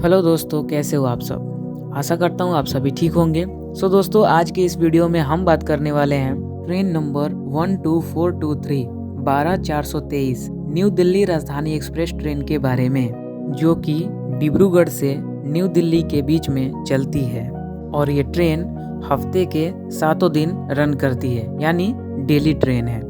Hello दोस्तों, कैसे हो आप सब। आशा करता हूँ आप सभी ठीक होंगे। दोस्तों, आज के इस वीडियो में हम बात करने वाले हैं ट्रेन नंबर 12423 12423 न्यू दिल्ली राजधानी एक्सप्रेस ट्रेन के बारे में, जो कि डिब्रूगढ़ से न्यू दिल्ली के बीच में चलती है। और ये ट्रेन हफ्ते के 7 दिन रन करती है, यानी डेली ट्रेन है।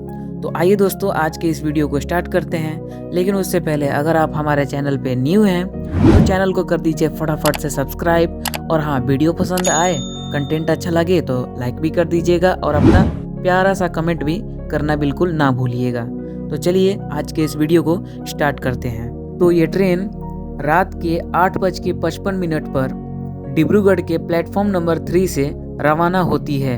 तो आइए दोस्तों, आज के इस वीडियो को स्टार्ट करते हैं। लेकिन उससे पहले अगर आप हमारे चैनल पे न्यू हैं तो चैनल को कर दीजिए फटाफट से सब्सक्राइब। और हाँ, वीडियो पसंद आए, कंटेंट अच्छा लगे तो लाइक भी कर दीजिएगा और अपना प्यारा सा कमेंट भी करना बिल्कुल ना भूलिएगा। तो चलिए आज के इस वीडियो को स्टार्ट करते हैं। तो ये ट्रेन रात के 8:55 पर डिब्रूगढ़ के प्लेटफॉर्म नंबर 3 से रवाना होती है।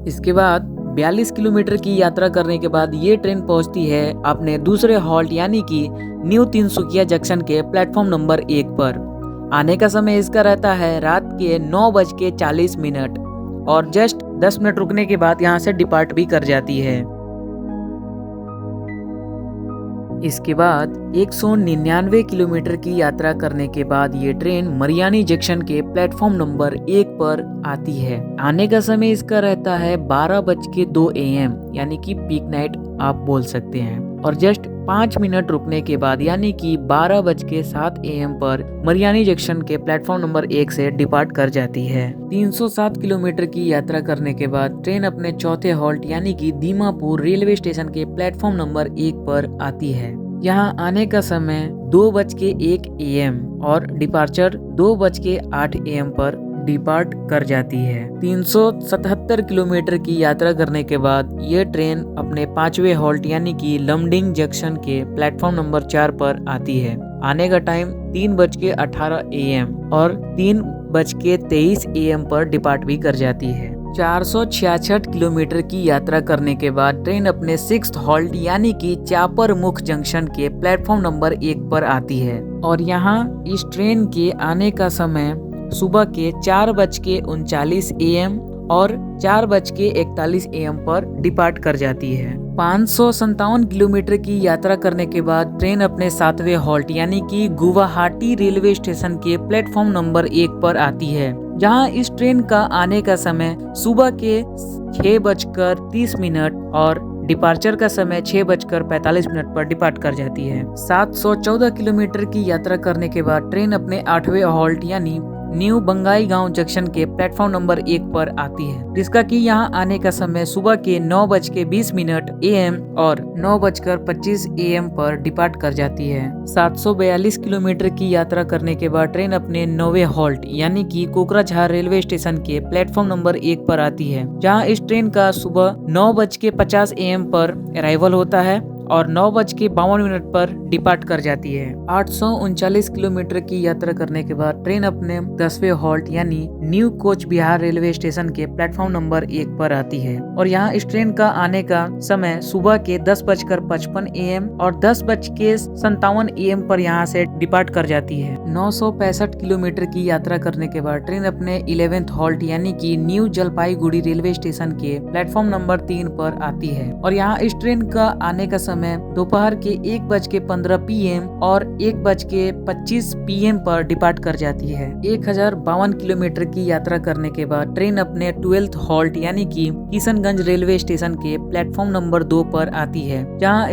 इसके बाद 42 किलोमीटर की यात्रा करने के बाद ये ट्रेन पहुंचती है अपने दूसरे हॉल्ट यानी कि न्यू तिनसुकिया जंक्शन के प्लेटफॉर्म नंबर 1 पर। आने का समय इसका रहता है रात के 9:40 और जस्ट 10 मिनट रुकने के बाद यहाँ से डिपार्ट भी कर जाती है। इसके बाद 199 किलोमीटर की यात्रा करने के बाद ये ट्रेन मरियानी जंक्शन के प्लेटफॉर्म नंबर 1 पर आती है। आने का समय इसका रहता है 12:02 AM, यानी कि पीक नाइट आप बोल सकते हैं। और जस्ट 5 मिनट रुकने के बाद यानी कि 12:07 AM पर मरियानी जंक्शन के प्लेटफॉर्म नंबर 1 से डिपार्ट कर जाती है। 307 किलोमीटर की यात्रा करने के बाद ट्रेन अपने चौथे हॉल्ट यानी कि दीमापुर रेलवे स्टेशन के प्लेटफॉर्म नंबर 1 पर आती है। यहाँ आने का समय 2:01 AM और डिपार्चर 2:08 AM पर डिपार्ट कर जाती है। 377 किलोमीटर की यात्रा करने के बाद ये ट्रेन अपने 5वें हॉल्ट यानी कि लमडिंग जंक्शन के प्लेटफॉर्म नंबर 4 पर आती है। आने का टाइम 3:18 AM और 3:23 AM पर डिपार्ट भी कर जाती है। 466 किलोमीटर की यात्रा करने के बाद ट्रेन अपने 6th हॉल्ट यानी कि चापर मुख जंक्शन के प्लेटफॉर्म नंबर 1 पर आती है। और यहाँ इस ट्रेन के आने का समय सुबह के 4:39 AM और 4:41 AM पर डिपार्ट कर जाती है। 557 किलोमीटर की यात्रा करने के बाद ट्रेन अपने 7वें हॉल्ट यानी कि गुवाहाटी रेलवे स्टेशन के प्लेटफॉर्म नंबर 1 पर आती है, जहां इस ट्रेन का आने का समय सुबह के 6:30 और डिपार्चर का समय 6:45 पर डिपार्ट कर जाती है। 714 किलोमीटर की यात्रा करने के बाद ट्रेन अपने 8वें हॉल्ट यानी न्यू बंगाईगांव जंक्शन के प्लेटफॉर्म नंबर 1 पर आती है, जिसका कि यहाँ आने का समय सुबह के 9:20 AM और 9:25 AM पर डिपार्ट कर जाती है। 742 किलोमीटर की यात्रा करने के बाद ट्रेन अपने 9वें हॉल्ट यानी कि कोकराझार रेलवे स्टेशन के प्लेटफॉर्म नंबर 1 पर आती है, जहाँ इस ट्रेन का सुबह 9:50 AM पर अराइवल होता है और 9:52 पर डिपार्ट कर जाती है। 839 किलोमीटर की यात्रा करने के बाद ट्रेन अपने 10वें हॉल्ट यानी new coach Bihar railway station के प्लेटफॉर्म नंबर 1 पर आती है। और यहाँ इस ट्रेन का आने का समय सुबह के 10:55 AM और 10:57 AM पर यहाँ से डिपार्ट कर जाती है। 965 किलोमीटर की यात्रा करने के बाद ट्रेन अपने 11th हॉल्ट यानी कि न्यू जलपाईगुड़ी रेलवे स्टेशन के प्लेटफॉर्म नंबर 3 पर आती है। और यहाँ इस ट्रेन का आने का समय दोपहर के 1:15 PM और 1:25 PM पर डिपार्ट कर जाती है। 1052 किलोमीटर की यात्रा करने के बाद ट्रेन अपने 12th हॉल्ट यानी कि किशनगंज रेलवे स्टेशन के प्लेटफॉर्म नंबर 2 पर आती है, जहां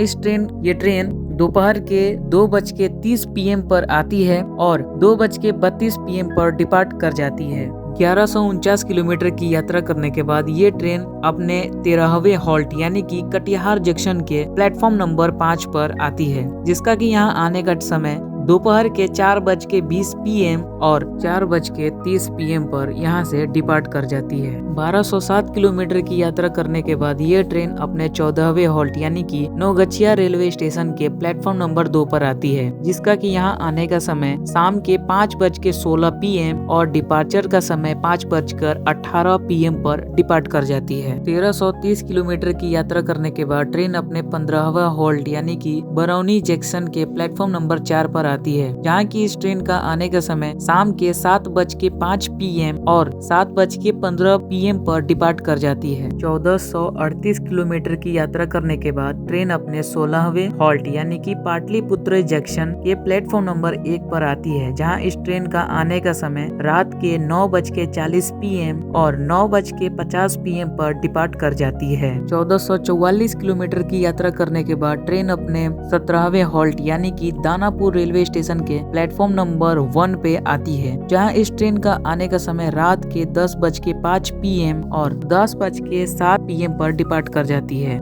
ये ट्रेन दोपहर के 2:30 PM पर आती है और 2:32 PM पर डिपार्ट कर जाती है। 1149 किलोमीटर की यात्रा करने के बाद ये ट्रेन अपने 13वें हॉल्ट यानी कि कटिहार जंक्शन के प्लेटफॉर्म नंबर 5 पर आती है, जिसका कि यहाँ आने का समय दोपहर के 4:20 PM और 4:30 PM पर यहाँ से डिपार्ट कर जाती है। 1207 किलोमीटर की यात्रा करने के बाद ये ट्रेन अपने 14वें हॉल्ट यानी कि नौगछिया रेलवे स्टेशन के प्लेटफॉर्म नंबर 2 पर आती है, जिसका कि यहाँ आने का समय शाम के 5:16 PM और डिपार्चर का समय 5:18 PM पर डिपार्ट कर जाती है। 1330 किलोमीटर की यात्रा करने के बाद ट्रेन अपने 15वां हॉल्ट यानी कि बरौनी जंक्शन के प्लेटफॉर्म नंबर 4 पर आती है, जहाँ की इस ट्रेन का आने का समय शाम के 7:05 PM और 7:15 PM पर डिपार्ट कर जाती है। 1438 किलोमीटर की यात्रा करने के बाद ट्रेन अपने 16वें हॉल्ट यानी कि पाटलिपुत्र जंक्शन के प्लेटफॉर्म नंबर 1 पर आती है, जहां इस ट्रेन का आने का समय रात के 9:40 PM और 9:50 PM पर डिपार्ट कर जाती है। 1444 किलोमीटर की यात्रा करने के बाद ट्रेन अपने 17वें हॉल्ट यानी कि दानापुर रेलवे स्टेशन के प्लेटफॉर्म नंबर 1 पे आती है, जहां इस ट्रेन का आने का समय रात के 10:05 PM और 10:07 PM पर डिपार्ट कर जाती है।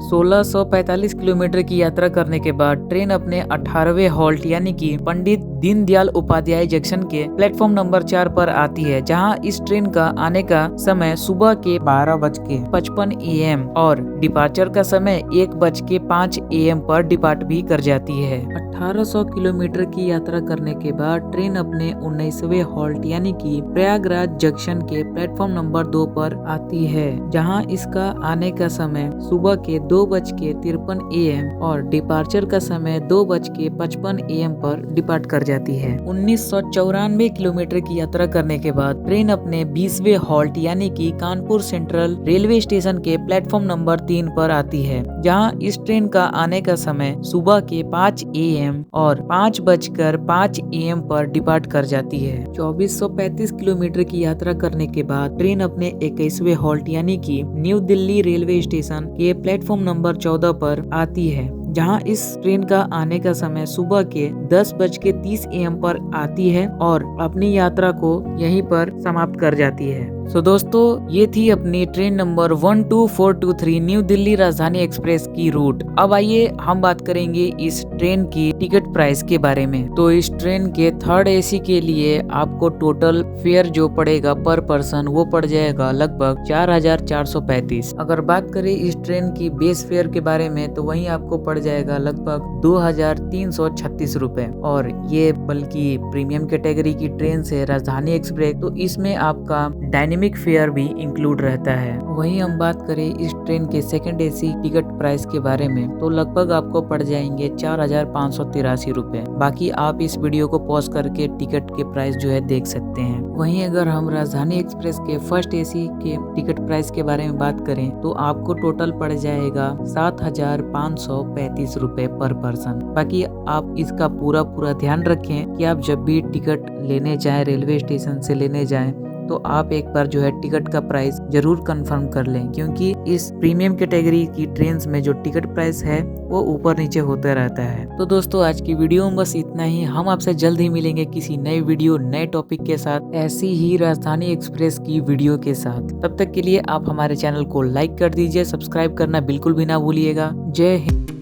1645 किलोमीटर की यात्रा करने के बाद ट्रेन अपने 18वें हॉल्ट यानी कि पंडित दीनदयाल उपाध्याय जंक्शन के प्लेटफॉर्म नंबर 4 पर आती है, जहां इस ट्रेन का आने का समय सुबह के 12:55 AM और डिपार्चर का समय 1:05 AM पर डिपार्ट भी कर जाती है। 1800 किलोमीटर की यात्रा करने के बाद ट्रेन अपने 19वें हॉल्ट यानी कि प्रयागराज जंक्शन के प्लेटफॉर्म नंबर 2 पर आती है, जहां इसका आने का समय सुबह के 2:53 AM और डिपार्चर का समय 2:55 AM पर डिपार्ट कर जाती है। 1994 किलोमीटर की यात्रा करने के बाद ट्रेन अपने 20वें हॉल्ट यानी कि कानपुर सेंट्रल रेलवे स्टेशन के प्लेटफॉर्म नंबर 3 पर आती है, जहां इस ट्रेन का आने का समय सुबह के 5 AM और 5:05 AM पर डिपार्ट कर जाती है। 2435 किलोमीटर की यात्रा करने के बाद ट्रेन अपने 21वें हॉल्ट यानी कि न्यू दिल्ली रेलवे स्टेशन के प्लेटफॉर्म नंबर 14 पर आती है, जहां इस ट्रेन का आने का समय सुबह के 10:30 AM पर आती है और अपनी यात्रा को यहीं पर समाप्त कर जाती है। तो दोस्तों, ये थी अपनी ट्रेन नंबर 12423 न्यू दिल्ली राजधानी एक्सप्रेस की रूट। अब आइए हम बात करेंगे इस ट्रेन की टिकट प्राइस के बारे में। तो इस ट्रेन के 3rd AC के लिए आपको टोटल फेयर जो पड़ेगा पर पर्सन वो पड़ जाएगा लगभग 4435। अगर बात करें इस ट्रेन की बेस फेयर के बारे में तो वहीं आपको पड़ जाएगा लगभग 2336 रुपए। और ये बल्कि प्रीमियम कैटेगरी की ट्रेन से राजधानी एक्सप्रेस, तो इसमें आपका डायनेमिक फेयर भी इंक्लूड रहता है। वहीं हम बात करें इस ट्रेन के 2nd AC टिकट प्राइस के बारे में तो लगभग आपको पड़ जाएंगे 4583 रुपए। बाकी आप इस वीडियो को पॉज करके टिकट के प्राइस जो है देख सकते हैं। वहीं अगर हम राजधानी एक्सप्रेस के 1st AC के टिकट प्राइस के बारे में बात करें तो आपको टोटल पड़ जाएगा 7535 रुपए पर पर्सन। बाकी आप इसका पूरा ध्यान रखें कि आप जब भी टिकट लेने जाएं, रेलवे स्टेशन से लेने जाएं, तो आप एक बार जो है टिकट का प्राइस जरूर कंफर्म कर लें, क्योंकि इस प्रीमियम कैटेगरी की ट्रेन्स में जो टिकट प्राइस है वो ऊपर नीचे होता रहता है। तो दोस्तों, आज की वीडियो में बस इतना ही। हम आपसे जल्द ही मिलेंगे किसी नए वीडियो, नए टॉपिक के साथ, ऐसी ही राजधानी एक्सप्रेस की वीडियो के साथ। तब तक के लिए आप हमारे चैनल को लाइक कर दीजिए, सब्सक्राइब करना बिल्कुल भी ना भूलिएगा। जय हिंद।